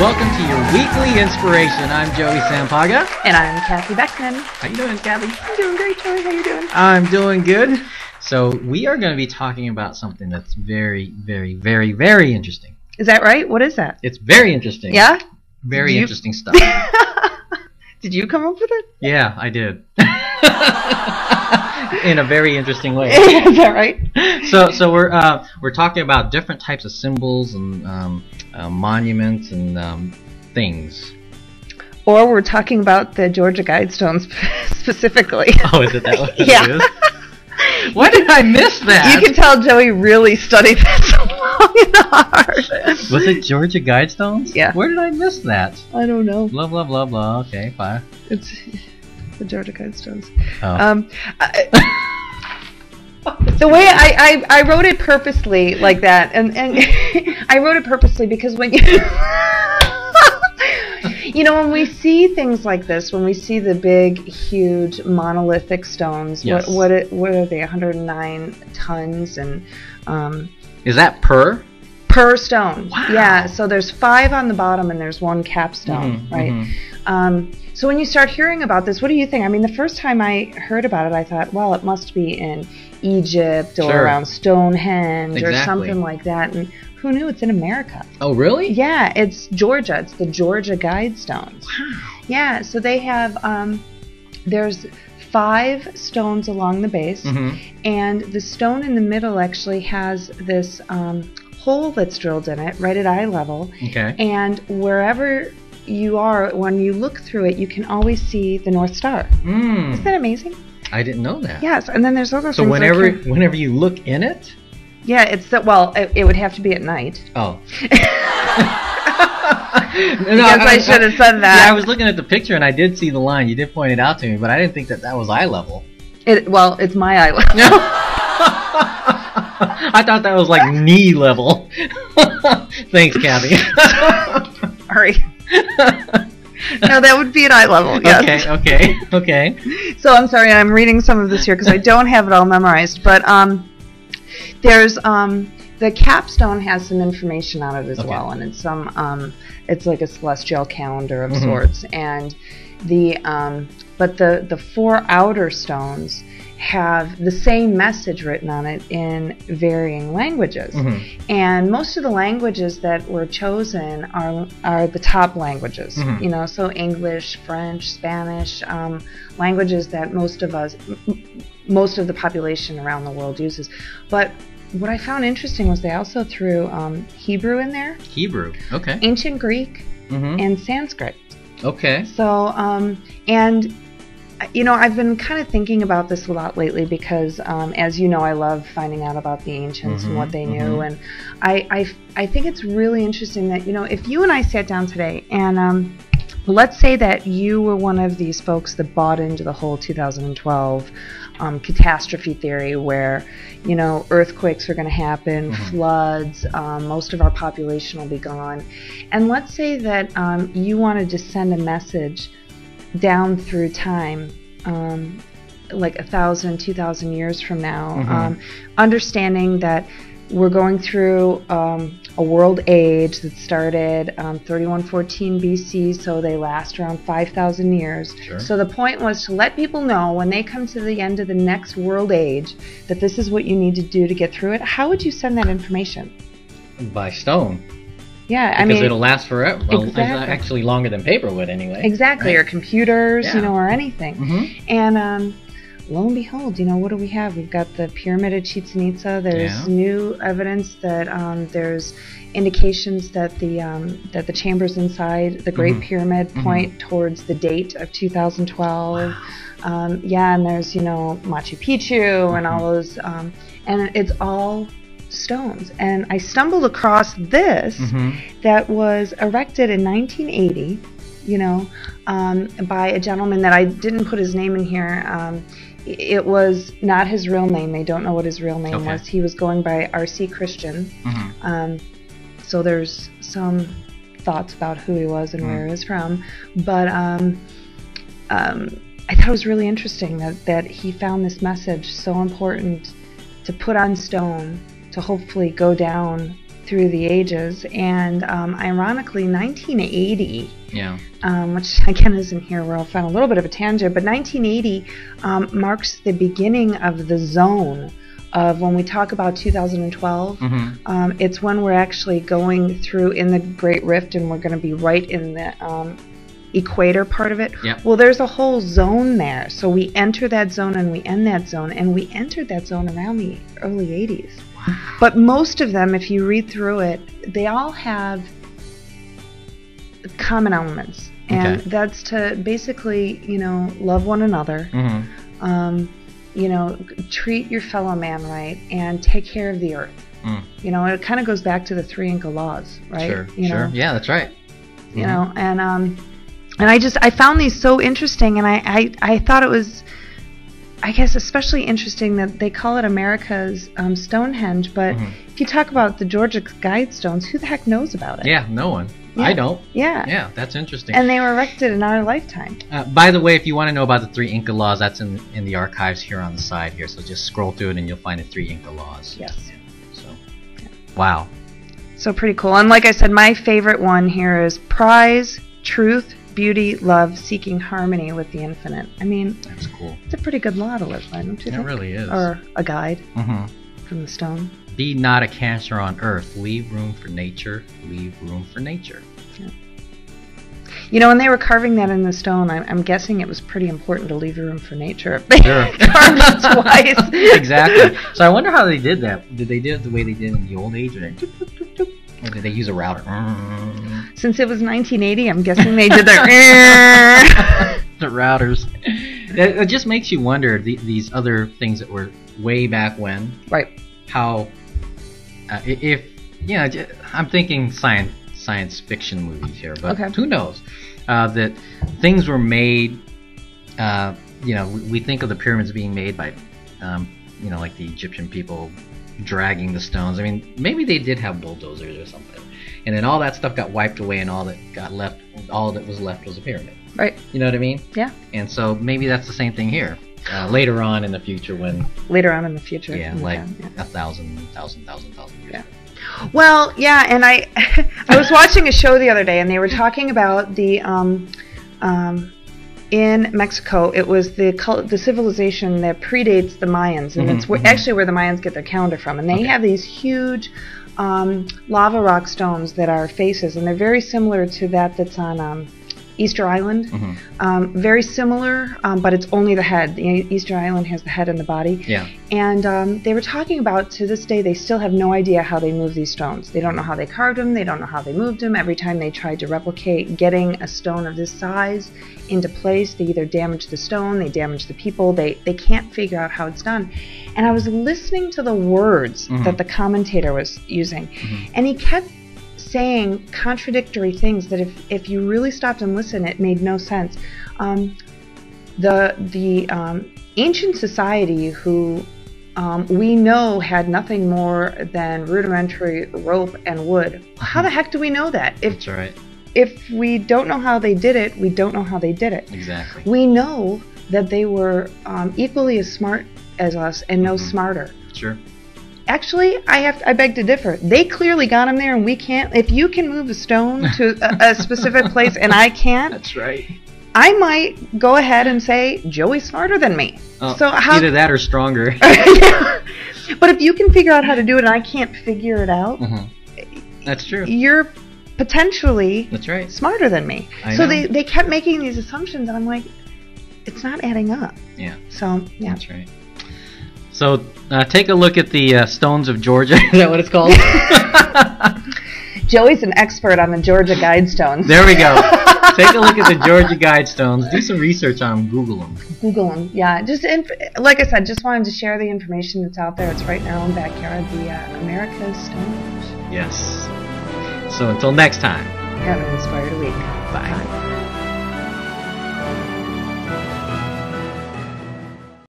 welcome to your weekly inspiration. I'm Joey Sampaga. And I'm Kathy Beckman. How you doing, Kathy? I'm doing great, Joey. How you doing? I'm doing good. So we are going to be talking about something that's very, very, very, very interesting. Is that right? What is that? It's very interesting. Yeah? Very interesting stuff. Did you come up with it? Yeah, I did. In a very interesting way. Is that right? So we're talking about different types of symbols and monuments and things. Or we're talking about the Georgia Guidestones specifically. Oh, is it that what it Yeah. is? Why did I miss that? You can tell Joey really studied that so long and hard. Was it Georgia Guidestones? Yeah. Where did I miss that? I don't know. Blah blah blah blah. Okay, fine. It's the Georgia Guidestones. Oh. The way I wrote it purposely like that, and I wrote it purposely because when you know, when we see things like this, when we see the big, huge, monolithic stones, Yes. what are they? 109 tons, and Is that per? per stone. Wow. Yeah. So there's 5 on the bottom, and there's 1 capstone, right? So when you start hearing about this, what do you think? I mean, the first time I heard about it, I thought, well, it must be in Egypt or Sure. around Stonehenge or Exactly. something like that. And who knew it's in America? Oh, really? Yeah, it's Georgia. It's the Georgia Guidestones. Wow. Yeah, so they have, there's 5 stones along the base, and the stone in the middle actually has this hole that's drilled in it right at eye level. Okay. And wherever you are, when you look through it, you can always see the North Star. Isn't that amazing? I didn't know that. Yes, and then there's other So things. whenever you look in it. Yeah, it's that. Well, it would have to be at night. Oh. Because I should have said that. Yeah, I was looking at the picture and I did see the line. You did point it out to me, but I didn't think that was eye level. Well, it's my eye level. I thought that was like knee level. Thanks, Kathy. Sorry. No, that would be at eye level. Yes. Okay. So I'm sorry, I'm reading some of this here because I don't have it all memorized. But there's the capstone has some information on it as well, and it's some it's like a celestial calendar of sorts. And but the 4 outer stones have the same message written on it in varying languages. And most of the languages that were chosen are the top languages. You know, so English, French, Spanish, languages that most of the population around the world uses. But what I found interesting was they also threw Hebrew in there, Hebrew. Okay. ancient Greek, and Sanskrit. Okay. So, and you know, I've been kind of thinking about this a lot lately because, as you know, I love finding out about the ancients and what they knew, and I think it's really interesting that, you know, if you and I sat down today and let's say that you were one of these folks that bought into the whole 2012 catastrophe theory where, you know, earthquakes are going to happen, floods, most of our population will be gone. And let's say that you wanted to send a message down through time, like 1,000, 2,000 years from now, understanding that we're going through a world age that started 3114 BC, so they last around 5,000 years. Sure. So the point was to let people know when they come to the end of the next world age that this is what you need to do to get through it. How would you send that information? By stone. Yeah, I Because mean, it'll last forever. Well, Exactly. actually longer than paper would anyway. exactly, Right? or computers, Yeah. you know, or anything. And lo and behold, you know, what do we have? We've got the Pyramid of Chichen Itza. There's new evidence that there's indications that the chambers inside the Great Pyramid point towards the date of 2012. Yeah, and there's, you know, Machu Picchu and all those, and it's all stones. And I stumbled across this that was erected in 1980, you know, by a gentleman that I didn't put his name in here. It was not his real name. They don't know what his real name was. He was going by R.C. Christian. So there's some thoughts about who he was and where he was from. But I thought it was really interesting that he found this message so important to put on stone to hopefully go down through the ages. And ironically, 1980, which again isn't here, where I'll find a little bit of a tangent, but 1980 marks the beginning of the zone of when we talk about 2012. It's when we're actually going through in the Great Rift, and we're going to be right in the equator part of it. Well, there's a whole zone there. So we enter that zone and we end that zone, and we entered that zone around the early 80s. Wow. But most of them, if you read through it, they all have common elements. And that's to basically, love one another. Treat your fellow man right, and take care of the earth. It kind of goes back to the 3 Inca laws, right? Sure. Yeah, that's right. And I found these so interesting, and I thought it was, I guess, especially interesting that they call it America's Stonehenge, but if you talk about the Georgia Guidestones, who the heck knows about it? Yeah, no one. Yeah. I don't. Yeah, that's interesting. And they were erected in our lifetime. By the way, if you want to know about the 3 Inca laws, that's in the archives here on the side here. So just scroll through it and you'll find the 3 Inca laws. Yes. Wow. So pretty cool. And like I said, my favorite one here is prize, truth, beauty, love, seeking harmony with the infinite. I mean, that's cool. It's a pretty good law to live by, don't you think? It really is. Or a guide from the stone. Be not a cancer on earth. Leave room for nature. Leave room for nature. Yeah. When they were carving that in the stone, I'm guessing it was pretty important to leave room for nature. Sure. Carved it twice. Exactly. So I wonder how they did that. Did they do it the way they did in the old age, or did they use a router? Since it was 1980, I'm guessing they did the the routers. It just makes you wonder these other things that were way back when. Right. How, I'm thinking science fiction movies here, but who knows? That things were made. We think of the pyramids being made by, like the Egyptian people dragging the stones. I mean, maybe they did have bulldozers or something, and then all that stuff got wiped away, and all that was left was a pyramid. Right. You know what I mean? Yeah. And so maybe that's the same thing here. Later on in the future, Yeah, like 1,000 years. Yeah. Well, yeah, and I was watching a show the other day, and they were talking about the in Mexico, it was the civilization that predates the Mayans, and it's actually where the Mayans get their calendar from. And they have these huge lava rock stones that are faces, and they're very similar to that's on Easter Island. Very similar, but it's only the head. Easter Island has the head and the body. Yeah. And they were talking about, to this day, they still have no idea how they move these stones. They don't know how they carved them. They don't know how they moved them. Every time they tried to replicate getting a stone of this size into place, they either damage the stone, they damage the people. They can't figure out how it's done. And I was listening to the words that the commentator was using, and he kept saying contradictory things that if you really stopped and listened, it made no sense. The ancient society who we know had nothing more than rudimentary rope and wood. How the heck do we know that? That's right. If we don't know how they did it, we don't know how they did it. Exactly. We know that they were equally as smart as us and no smarter. Sure. Actually, I beg to differ. They clearly got him there, and we can't. If you can move a stone to a specific place and I can't, that's right. I might go ahead and say Joey's smarter than me. So either that or stronger. But if you can figure out how to do it and I can't figure it out, that's true. You're potentially smarter than me. So they kept making these assumptions, and I'm like, it's not adding up. Yeah. So yeah, that's right. So take a look at the Stones of Georgia. Is that what it's called? Joey's an expert on the Georgia Guidestones. There we go. Take a look at the Georgia Guidestones. Do some research on them. Google them. Google them. Yeah. Just like I said, just wanted to share the information that's out there. It's right in our own backyard. The America's Stonehenge. Yes. So until next time. Have an inspired week. Bye.